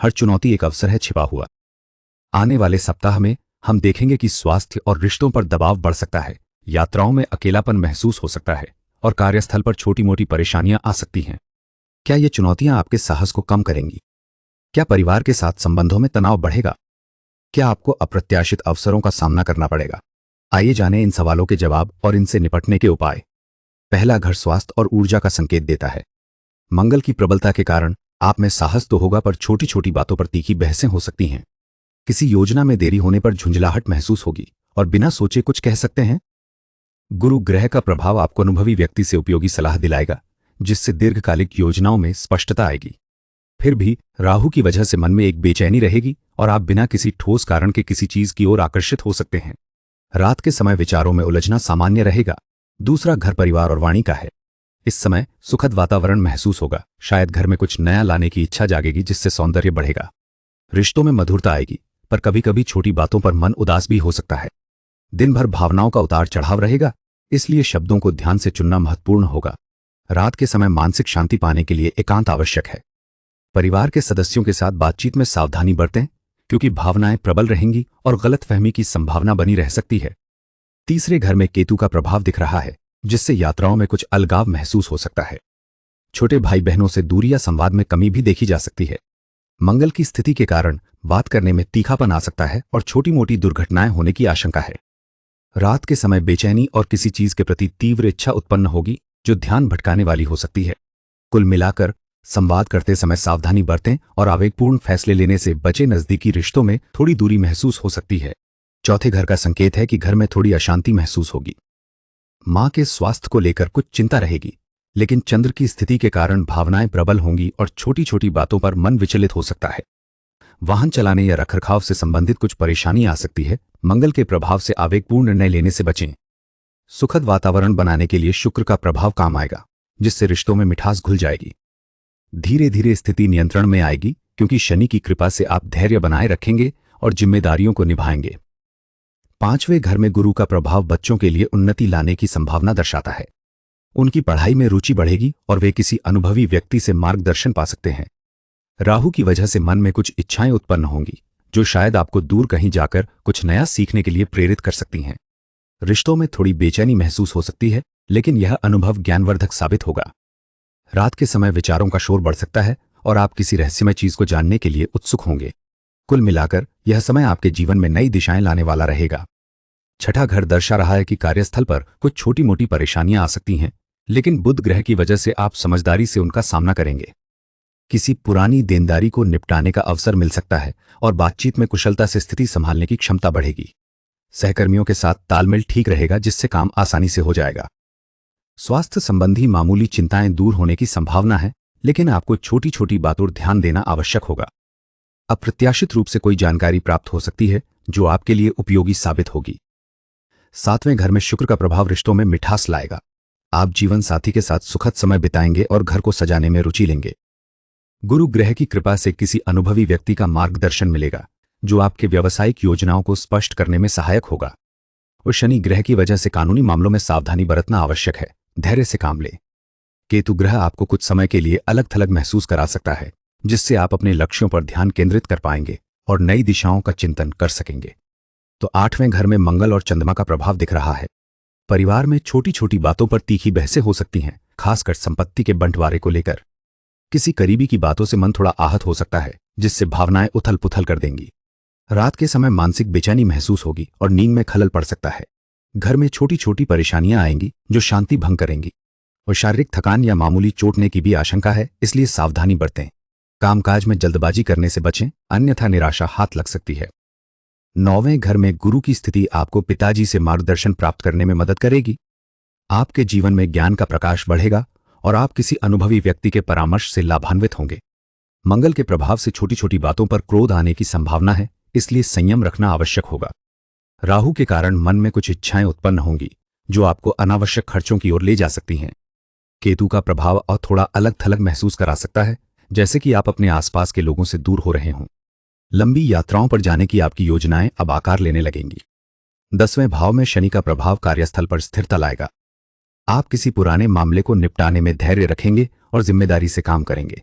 हर चुनौती एक अवसर है छिपा हुआ। आने वाले सप्ताह में हम देखेंगे कि स्वास्थ्य और रिश्तों पर दबाव बढ़ सकता है, यात्राओं में अकेलापन महसूस हो सकता है और कार्यस्थल पर छोटी मोटी परेशानियां आ सकती हैं। क्या ये चुनौतियां आपके साहस को कम करेंगी? क्या परिवार के साथ संबंधों में तनाव बढ़ेगा? क्या आपको अप्रत्याशित अवसरों का सामना करना पड़ेगा? आइए जानें इन सवालों के जवाब और इनसे निपटने के उपाय। पहला, घर स्वास्थ्य और ऊर्जा का संकेत देता है। मंगल की प्रबलता के कारण आप में साहस तो होगा, पर छोटी छोटी बातों पर तीखी बहसें हो सकती हैं। किसी योजना में देरी होने पर झुंझलाहट महसूस होगी और बिना सोचे कुछ कह सकते हैं। गुरु ग्रह का प्रभाव आपको अनुभवी व्यक्ति से उपयोगी सलाह दिलाएगा, जिससे दीर्घकालिक योजनाओं में स्पष्टता आएगी। फिर भी राहु की वजह से मन में एक बेचैनी रहेगी और आप बिना किसी ठोस कारण के किसी चीज की ओर आकर्षित हो सकते हैं। रात के समय विचारों में उलझना सामान्य रहेगा। दूसरा, घर परिवार और वाणी का है। इस समय सुखद वातावरण महसूस होगा। शायद घर में कुछ नया लाने की इच्छा जागेगी, जिससे सौंदर्य बढ़ेगा। रिश्तों में मधुरता आएगी, पर कभी कभी छोटी बातों पर मन उदास भी हो सकता है। दिन भर भावनाओं का उतार चढ़ाव रहेगा, इसलिए शब्दों को ध्यान से चुनना महत्वपूर्ण होगा। रात के समय मानसिक शांति पाने के लिए एकांत आवश्यक है। परिवार के सदस्यों के साथ बातचीत में सावधानी बरतें, क्योंकि भावनाएं प्रबल रहेंगी और गलतफहमी की संभावना बनी रह सकती है। तीसरे, घर में केतु का प्रभाव दिख रहा है, जिससे यात्राओं में कुछ अलगाव महसूस हो सकता है। छोटे भाई बहनों से दूरी या संवाद में कमी भी देखी जा सकती है। मंगल की स्थिति के कारण बात करने में तीखापन आ सकता है और छोटी मोटी दुर्घटनाएं होने की आशंका है। रात के समय बेचैनी और किसी चीज के प्रति तीव्र इच्छा उत्पन्न होगी, जो ध्यान भटकाने वाली हो सकती है। कुल मिलाकर संवाद करते समय सावधानी बरतें और आवेगपूर्ण फैसले लेने से बचे। नजदीकी रिश्तों में थोड़ी दूरी महसूस हो सकती है। चौथे, घर का संकेत है कि घर में थोड़ी अशांति महसूस होगी। मां के स्वास्थ्य को लेकर कुछ चिंता रहेगी, लेकिन चंद्र की स्थिति के कारण भावनाएं प्रबल होंगी और छोटी छोटी बातों पर मन विचलित हो सकता है। वाहन चलाने या रखरखाव से संबंधित कुछ परेशानी आ सकती है। मंगल के प्रभाव से आवेगपूर्ण निर्णय लेने से बचें। सुखद वातावरण बनाने के लिए शुक्र का प्रभाव काम आएगा, जिससे रिश्तों में मिठास घुल जाएगी। धीरे धीरे स्थिति नियंत्रण में आएगी, क्योंकि शनि की कृपा से आप धैर्य बनाए रखेंगे और जिम्मेदारियों को निभाएंगे। पांचवें, घर में गुरु का प्रभाव बच्चों के लिए उन्नति लाने की संभावना दर्शाता है। उनकी पढ़ाई में रुचि बढ़ेगी और वे किसी अनुभवी व्यक्ति से मार्गदर्शन पा सकते हैं। राहु की वजह से मन में कुछ इच्छाएं उत्पन्न होंगी, जो शायद आपको दूर कहीं जाकर कुछ नया सीखने के लिए प्रेरित कर सकती हैं। रिश्तों में थोड़ी बेचैनी महसूस हो सकती है, लेकिन यह अनुभव ज्ञानवर्धक साबित होगा। रात के समय विचारों का शोर बढ़ सकता है और आप किसी रहस्यमय चीज को जानने के लिए उत्सुक होंगे। कुल मिलाकर यह समय आपके जीवन में नई दिशाएं लाने वाला रहेगा। छठा, घर दर्शा रहा है कि कार्यस्थल पर कुछ छोटी मोटी परेशानियां आ सकती हैं, लेकिन बुध ग्रह की वजह से आप समझदारी से उनका सामना करेंगे। किसी पुरानी देनदारी को निपटाने का अवसर मिल सकता है और बातचीत में कुशलता से स्थिति संभालने की क्षमता बढ़ेगी। सहकर्मियों के साथ तालमेल ठीक रहेगा, जिससे काम आसानी से हो जाएगा। स्वास्थ्य संबंधी मामूली चिंताएं दूर होने की संभावना है, लेकिन आपको छोटी छोटी बातों पर ध्यान देना आवश्यक होगा। अप्रत्याशित रूप से कोई जानकारी प्राप्त हो सकती है, जो आपके लिए उपयोगी साबित होगी। सातवें, घर में शुक्र का प्रभाव रिश्तों में मिठास लाएगा। आप जीवन साथी के साथ सुखद समय बिताएंगे और घर को सजाने में रुचि लेंगे। गुरु ग्रह की कृपा से किसी अनुभवी व्यक्ति का मार्गदर्शन मिलेगा, जो आपके व्यावसायिक योजनाओं को स्पष्ट करने में सहायक होगा। और शनि ग्रह की वजह से कानूनी मामलों में सावधानी बरतना आवश्यक है। धैर्य से काम लें। केतु ग्रह आपको कुछ समय के लिए अलग थलग महसूस करा सकता है, जिससे आप अपने लक्ष्यों पर ध्यान केंद्रित कर पाएंगे और नई दिशाओं का चिंतन कर सकेंगे। तो आठवें, घर में मंगल और चंद्रमा का प्रभाव दिख रहा है। परिवार में छोटी छोटी बातों पर तीखी बहसें हो सकती हैं, खासकर संपत्ति के बंटवारे को लेकर। किसी करीबी की बातों से मन थोड़ा आहत हो सकता है, जिससे भावनाएं उथल पुथल कर देंगी। रात के समय मानसिक बेचैनी महसूस होगी और नींद में खलल पड़ सकता है। घर में छोटी छोटी परेशानियां आएंगी, जो शांति भंग करेंगी। और शारीरिक थकान या मामूली चोटने की भी आशंका है, इसलिए सावधानी बरतें। कामकाज में जल्दबाजी करने से बचें, अन्यथा निराशा हाथ लग सकती है। नौवें, घर में गुरु की स्थिति आपको पिताजी से मार्गदर्शन प्राप्त करने में मदद करेगी। आपके जीवन में ज्ञान का प्रकाश बढ़ेगा और आप किसी अनुभवी व्यक्ति के परामर्श से लाभान्वित होंगे। मंगल के प्रभाव से छोटी छोटी बातों पर क्रोध आने की संभावना है, इसलिए संयम रखना आवश्यक होगा। राहु के कारण मन में कुछ इच्छाएं उत्पन्न होंगी, जो आपको अनावश्यक खर्चों की ओर ले जा सकती हैं। केतु का प्रभाव और थोड़ा अलग थलग महसूस करा सकता है, जैसे कि आप अपने आसपास के लोगों से दूर हो रहे हों। लंबी यात्राओं पर जाने की आपकी योजनाएं अब आकार लेने लगेंगी। 10वें भाव में शनि का प्रभाव कार्यस्थल पर स्थिरता लाएगा। आप किसी पुराने मामले को निपटाने में धैर्य रखेंगे और जिम्मेदारी से काम करेंगे।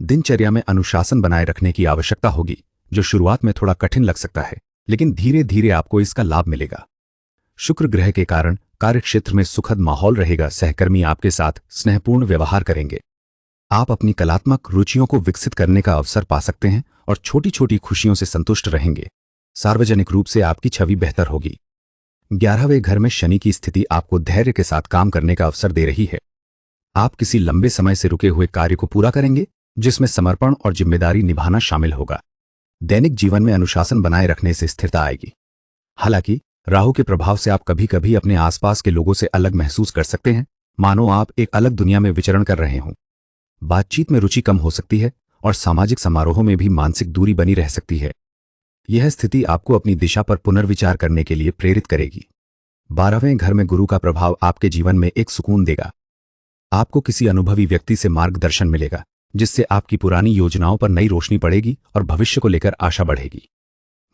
दिनचर्या में अनुशासन बनाए रखने की आवश्यकता होगी, जो शुरुआत में थोड़ा कठिन लग सकता है, लेकिन धीरे धीरे आपको इसका लाभ मिलेगा। शुक्र ग्रह के कारण कार्यक्षेत्र में सुखद माहौल रहेगा। सहकर्मी आपके साथ स्नेहपूर्ण व्यवहार करेंगे। आप अपनी कलात्मक रुचियों को विकसित करने का अवसर पा सकते हैं और छोटी छोटी खुशियों से संतुष्ट रहेंगे। सार्वजनिक रूप से आपकी छवि बेहतर होगी। 11वें घर में शनि की स्थिति आपको धैर्य के साथ काम करने का अवसर दे रही है। आप किसी लंबे समय से रुके हुए कार्य को पूरा करेंगे, जिसमें समर्पण और जिम्मेदारी निभाना शामिल होगा। दैनिक जीवन में अनुशासन बनाए रखने से स्थिरता आएगी। हालांकि राहु के प्रभाव से आप कभी कभी अपने आसपास के लोगों से अलग महसूस कर सकते हैं, मानो आप एक अलग दुनिया में विचरण कर रहे हों। बातचीत में रुचि कम हो सकती है और सामाजिक समारोहों में भी मानसिक दूरी बनी रह सकती है। यह स्थिति आपको अपनी दिशा पर पुनर्विचार करने के लिए प्रेरित करेगी। 12वें घर में गुरु का प्रभाव आपके जीवन में एक सुकून देगा। आपको किसी अनुभवी व्यक्ति से मार्गदर्शन मिलेगा, जिससे आपकी पुरानी योजनाओं पर नई रोशनी पड़ेगी और भविष्य को लेकर आशा बढ़ेगी।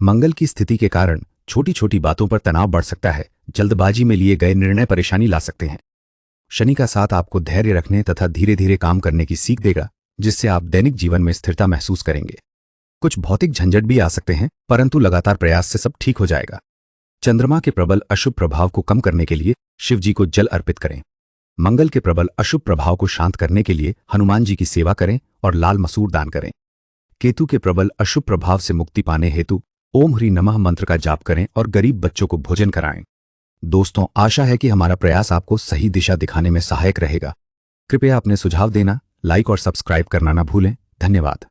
मंगल की स्थिति के कारण छोटी छोटी बातों पर तनाव बढ़ सकता है। जल्दबाजी में लिए गए निर्णय परेशानी ला सकते हैं। शनि का साथ आपको धैर्य रखने तथा धीरे धीरे काम करने की सीख देगा, जिससे आप दैनिक जीवन में स्थिरता महसूस करेंगे। कुछ भौतिक झंझट भी आ सकते हैं, परंतु लगातार प्रयास से सब ठीक हो जाएगा। चंद्रमा के प्रबल अशुभ प्रभाव को कम करने के लिए शिव जी को जल अर्पित करें। मंगल के प्रबल अशुभ प्रभाव को शांत करने के लिए हनुमान जी की सेवा करें और लाल मसूर दान करें। केतु के प्रबल अशुभ प्रभाव से मुक्ति पाने हेतु ओम ह्री नमः मंत्र का जाप करें और गरीब बच्चों को भोजन कराएं। दोस्तों, आशा है कि हमारा प्रयास आपको सही दिशा दिखाने में सहायक रहेगा। कृपया अपने सुझाव देना, लाइक और सब्सक्राइब करना न भूलें। धन्यवाद।